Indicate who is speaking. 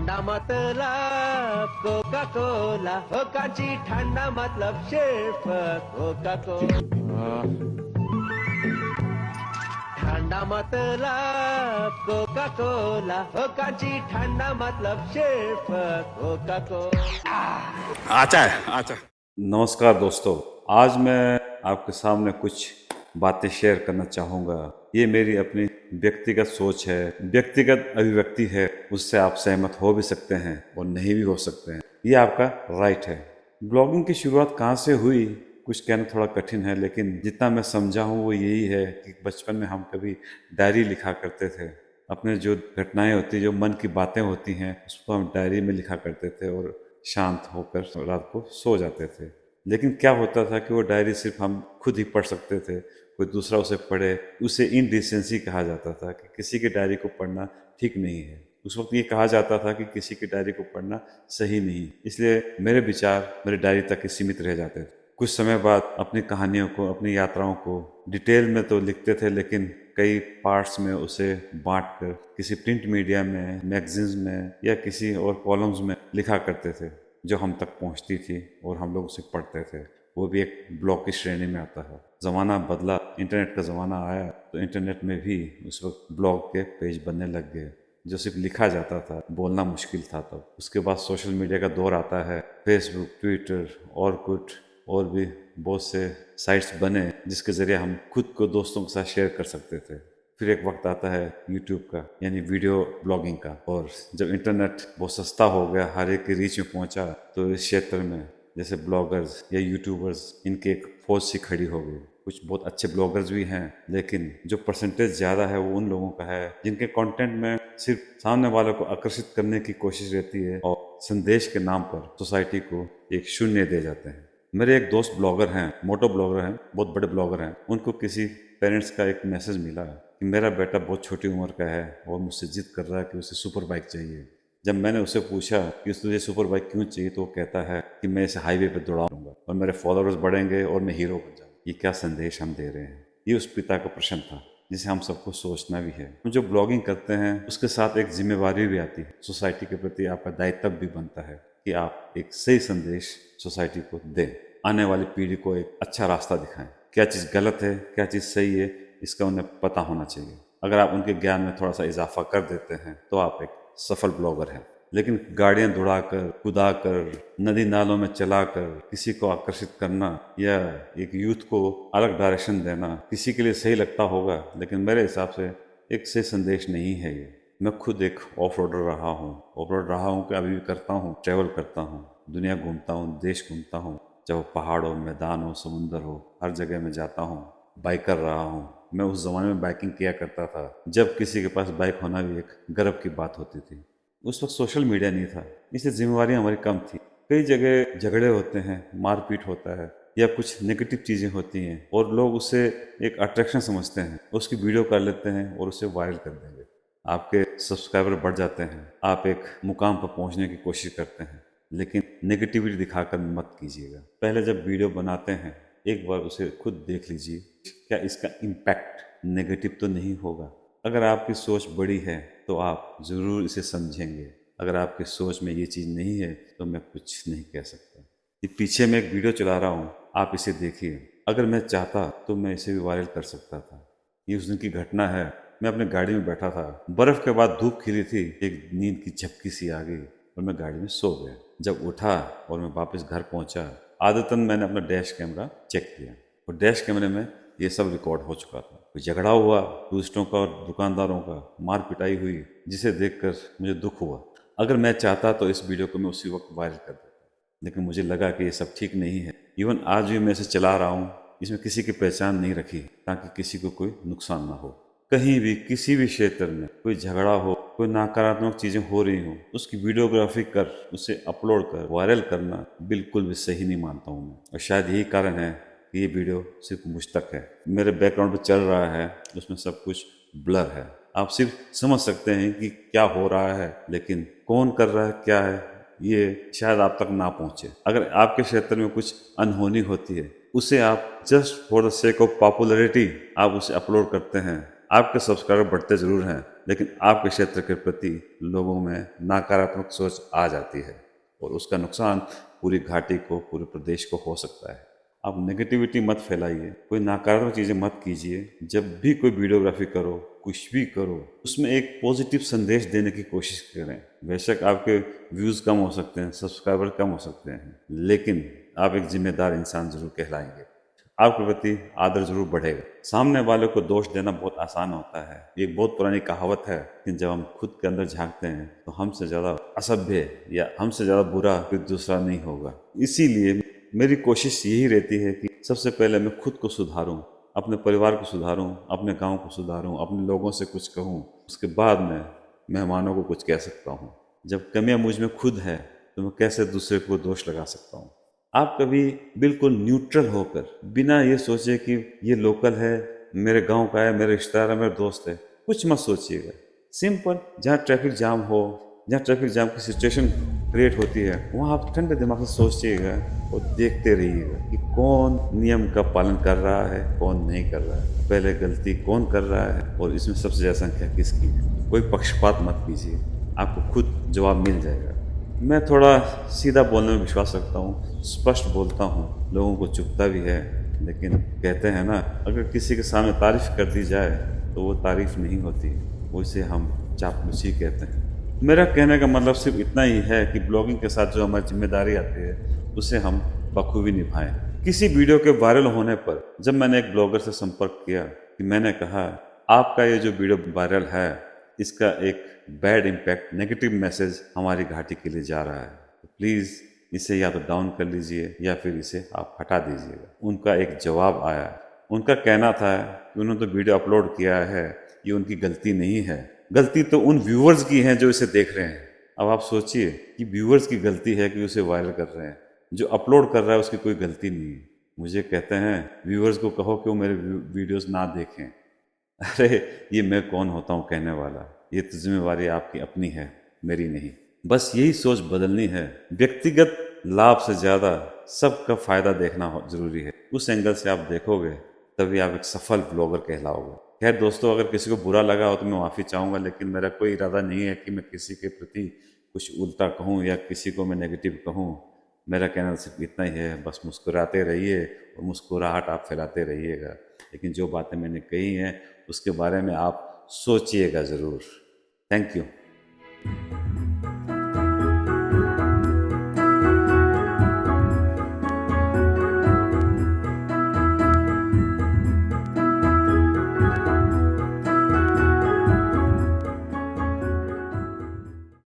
Speaker 1: ঠান্ডা मतलब Coca Cola हो काची ঠান্ডা मतलब सिर्फ कोका कोला ঠান্ডা मतलब कोका कोला हो काची ঠান্ডা मतलब सिर्फ कोका कोला
Speaker 2: अच्छा है अच्छा। नमस्कार दोस्तों, आज मैं आपके सामने कुछ बातें शेयर करना चाहूँगा। ये मेरी अपनी व्यक्तिगत सोच है, व्यक्तिगत अभिव्यक्ति है। उससे आप सहमत हो भी सकते हैं और नहीं भी हो सकते हैं, ये आपका राइट है। ब्लॉगिंग की शुरुआत कहाँ से हुई कुछ कहना थोड़ा कठिन है, लेकिन जितना मैं समझा हूँ वो यही है कि बचपन में हम कभी डायरी लिखा करते थे। अपने जो घटनाएं होती, जो मन की बातें होती हैं, उसको हम डायरी में लिखा करते थे और शांत होकर रात को सो जाते थे। लेकिन क्या होता था कि वो डायरी सिर्फ हम खुद ही पढ़ सकते थे, कोई दूसरा उसे पढ़े उसे इनडिसेंसी कहा जाता था कि किसी की डायरी को पढ़ना ठीक नहीं है। उस वक्त ये कहा जाता था कि किसी की डायरी को पढ़ना सही नहीं, इसलिए मेरे विचार मेरे डायरी तक ही सीमित रह जाते थे। कुछ समय बाद अपनी कहानियों को, अपनी यात्राओं को डिटेल में तो लिखते थे, लेकिन कई पार्ट्स में उसे बांटकर किसी प्रिंट मीडिया में, मैगजीन्स में या किसी और कॉलम्स में लिखा करते थे, जो हम तक पहुंचती थी और हम लोग उसे पढ़ते थे। वो भी एक ब्लॉग की श्रेणी में आता है। ज़माना बदला, इंटरनेट का ज़माना आया तो इंटरनेट में भी उस वक्त ब्लॉग के पेज बनने लग गए, जो सिर्फ लिखा जाता था, बोलना मुश्किल था तब। उसके बाद सोशल मीडिया का दौर आता है, फेसबुक, ट्विटर, ऑरकुट और भी बहुत से साइट्स बने जिसके ज़रिए हम खुद को दोस्तों के साथ शेयर कर सकते थे। फिर एक वक्त आता है यूट्यूब का, यानी वीडियो ब्लॉगिंग का। और जब इंटरनेट बहुत सस्ता हो गया, हर एक की रीच में पहुंचा, तो इस क्षेत्र में जैसे ब्लॉगर्स या यूट्यूबर्स, इनकी एक फौज सी खड़ी हो गई। कुछ बहुत अच्छे ब्लॉगर्स भी हैं, लेकिन जो परसेंटेज ज़्यादा है वो उन लोगों का है जिनके कंटेंट में सिर्फ सामने वालों को आकर्षित करने की कोशिश रहती है और संदेश के नाम पर सोसाइटी को एक शून्य दे जाते हैं। मेरे एक दोस्त ब्लॉगर हैं, मोटो ब्लॉगर हैं, बहुत बड़े ब्लॉगर हैं। उनको किसी पेरेंट्स का एक मैसेज मिला कि मेरा बेटा बहुत छोटी उम्र का है और मुझसे जिद कर रहा है कि उसे सुपर बाइक चाहिए। जब मैंने उसे पूछा कि तुझे सुपर बाइक क्यों चाहिए, तो वो कहता है कि मैं इसे हाईवे पे दौड़ाऊंगा और मेरे फॉलोअर्स बढ़ेंगे और मैं हीरो बन जाऊंगा। ये क्या संदेश हम दे रहे हैं? ये उस पिता का प्रश्न था जिसे हम सबको सोचना भी है। हम जो ब्लॉगिंग करते हैं उसके साथ एक जिम्मेवारी भी आती है। सोसाइटी के प्रति आपका दायित्व भी बनता है कि आप एक सही संदेश सोसाइटी को दें, आने वाली पीढ़ी को एक अच्छा रास्ता दिखाएं। क्या चीज़ गलत है, क्या चीज़ सही है, इसका उन्हें पता होना चाहिए। अगर आप उनके ज्ञान में थोड़ा सा इजाफा कर देते हैं तो आप एक सफल ब्लॉगर हैं। लेकिन गाड़ियां दौड़ाकर, कुदाकर, नदी नालों में चलाकर किसी को आकर्षित करना या एक यूथ को अलग डायरेक्शन देना किसी के लिए सही लगता होगा, लेकिन मेरे हिसाब से एक सही संदेश नहीं है ये। मैं खुद एक ऑफ रोडर रहा हूँ, कि अभी भी करता हूँ, ट्रैवल करता हूँ, दुनिया घूमता हूँ, देश घूमता हूँ। चाहे वो पहाड़ हो, मैदान हो, समुंदर हो, हर जगह में जाता हूँ। बाइकर रहा हूँ। मैं उस ज़माने में बाइकिंग किया करता था जब किसी के पास बाइक होना भी एक गर्व की बात होती थी। उस वक्त सोशल मीडिया नहीं था, इसलिए जिम्मेवारी हमारी कम थी। कई जगह झगड़े होते हैं, मारपीट होता है या कुछ नेगेटिव चीज़ें होती हैं और लोग उसे एक अट्रैक्शन समझते हैं, उसकी वीडियो कर लेते हैं और उसे वायरल कर देंगे। आपके सब्सक्राइबर बढ़ जाते हैं, आप एक मुकाम पर पहुंचने की कोशिश करते हैं, लेकिन नेगेटिविटी दिखाकर मत कीजिएगा। पहले जब वीडियो बनाते हैं एक बार उसे खुद देख लीजिए, क्या इसका इम्पैक्ट नेगेटिव तो नहीं होगा। अगर आपकी सोच बड़ी है तो आप ज़रूर इसे समझेंगे। अगर आपकी सोच में ये चीज़ नहीं है तो मैं कुछ नहीं कह सकता। ये पीछे मैं एक वीडियो चला रहा हूँ, आप इसे देखिए। अगर मैं चाहता तो मैं इसे भी वायरल कर सकता था। ये उस दिन की घटना है। मैं अपने गाड़ी में बैठा था, बर्फ़ के बाद धूप खिली थी, एक नींद की झपकी सी आ गई और मैं गाड़ी में सो गया। जब उठा और मैं वापस घर पहुंचा, आदतन मैंने अपना डैश कैमरा चेक किया और डैश कैमरे में ये सब रिकॉर्ड हो चुका था। कोई झगड़ा हुआ, टूरिस्टों का और दुकानदारों का मार पिटाई हुई, जिसे देखकर मुझे दुख हुआ। अगर मैं चाहता तो इस वीडियो को मैं उसी वक्त वायरल कर देता, लेकिन मुझे लगा कि ये सब ठीक नहीं है। इवन आज भी मैं इसे चला रहा हूँ, इसमें किसी की पहचान नहीं रखी ताकि किसी को कोई नुकसान ना हो। कहीं भी किसी भी क्षेत्र में कोई झगड़ा हो, कोई नकारात्मक चीज़ें हो रही हो, उसकी वीडियोग्राफी कर उसे अपलोड कर वायरल करना बिल्कुल भी सही नहीं मानता हूँ मैं। और शायद यही कारण है कि ये वीडियो सिर्फ मुझ तक है। मेरे बैकग्राउंड पे चल रहा है, उसमें सब कुछ ब्लर है। आप सिर्फ समझ सकते हैं कि क्या हो रहा है, लेकिन कौन कर रहा है, क्या है, ये शायद आप तक ना पहुँचे। अगर आपके क्षेत्र में कुछ अनहोनी होती है, उसे आप just for the sake of popularity आप उसे अपलोड करते हैं। आपके सब्सक्राइबर बढ़ते ज़रूर हैं, लेकिन आपके क्षेत्र के प्रति लोगों में नकारात्मक सोच आ जाती है और उसका नुकसान पूरी घाटी को, पूरे प्रदेश को हो सकता है। आप नेगेटिविटी मत फैलाइए, कोई नकारात्मक चीज़ें मत कीजिए। जब भी कोई वीडियोग्राफी करो, कुछ भी करो, उसमें एक पॉजिटिव संदेश देने की कोशिश करें। बेशक आपके व्यूज़ कम हो सकते हैं, सब्सक्राइबर कम हो सकते हैं, लेकिन आप एक जिम्मेदार इंसान जरूर कहलाएंगे। आपके प्रति आदर जरूर बढ़ेगा। सामने वाले को दोष देना बहुत आसान होता है, ये एक बहुत पुरानी कहावत है, लेकिन जब हम खुद के अंदर झांकते हैं तो हमसे ज़्यादा असभ्य या हमसे ज़्यादा बुरा कोई दूसरा नहीं होगा। इसीलिए मेरी कोशिश यही रहती है कि सबसे पहले मैं खुद को सुधारूं, अपने परिवार को सुधारूं, अपने गांव को सुधारूं, अपने लोगों से कुछ कहूं, उसके बाद मैं मेहमानों को कुछ कह सकता हूं। जब कमियां मुझ में खुद है तो मैं कैसे दूसरे को दोष लगा सकता हूं। आप कभी बिल्कुल न्यूट्रल होकर, बिना ये सोचे कि ये लोकल है, मेरे गांव का है, मेरे रिश्तेदार है, मेरे दोस्त है, कुछ मत सोचिएगा। सिंपल, जहाँ ट्रैफिक जाम हो, जहाँ ट्रैफिक जाम की सिचुएशन क्रिएट होती है, वहाँ आप ठंडे दिमाग से सोचिएगा और देखते रहिएगा कि कौन नियम का पालन कर रहा है, कौन नहीं कर रहा है, पहले गलती कौन कर रहा है और इसमें सबसे ज़्यादा संख्या किसकी है। कोई पक्षपात मत कीजिए, आपको खुद जवाब मिल जाएगा। मैं थोड़ा सीधा बोलने में विश्वास रखता हूँ, स्पष्ट बोलता हूँ, लोगों को चुभता भी है, लेकिन कहते हैं ना, अगर किसी के सामने तारीफ कर दी जाए तो वो तारीफ नहीं होती, उसे हम चापलूसी कहते हैं। मेरा कहने का मतलब सिर्फ इतना ही है कि ब्लॉगिंग के साथ जो हमारी जिम्मेदारी आती है उसे हम बखूबी निभाएं। किसी वीडियो के वायरल होने पर जब मैंने एक ब्लॉगर से संपर्क किया कि मैंने कहा आपका ये जो वीडियो वायरल है इसका एक बैड इम्पैक्ट, नेगेटिव मैसेज हमारी घाटी के लिए जा रहा है, तो प्लीज़ इसे या तो डाउन कर लीजिए या फिर इसे आप हटा दीजिएगा। उनका एक जवाब आया। उनका कहना था कि उन्होंने तो वीडियो अपलोड किया है, ये उनकी गलती नहीं है, गलती तो उन व्यूअर्स की है जो इसे देख रहे हैं। अब आप सोचिए कि व्यूअर्स की गलती है कि उसे वायरल कर रहे हैं, जो अपलोड कर रहा है उसकी कोई गलती नहीं है। मुझे कहते हैं व्यूअर्स को कहो कि वो मेरे वीडियोस ना देखें। अरे ये मैं कौन होता हूँ कहने वाला, ये तो जिम्मेवारी आपकी अपनी है, मेरी नहीं। बस यही सोच बदलनी है। व्यक्तिगत लाभ से ज़्यादा सबका फायदा देखना जरूरी है। उस एंगल से आप देखोगे तभी आप एक सफल ब्लॉगर कहलाओगे। खैर दोस्तों, अगर किसी को बुरा लगा हो तो मैं माफ़ी चाहूँगा, लेकिन मेरा कोई इरादा नहीं है कि मैं किसी के प्रति कुछ उल्टा कहूँ या किसी को मैं नेगेटिव कहूँ। मेरा कहना सिर्फ इतना ही है, बस मुस्कुराते रहिए और मुस्कुराहट आप फैलाते रहिएगा। लेकिन जो बातें मैंने कही हैं उसके बारे में आप सोचिएगा ज़रूर। Thank you.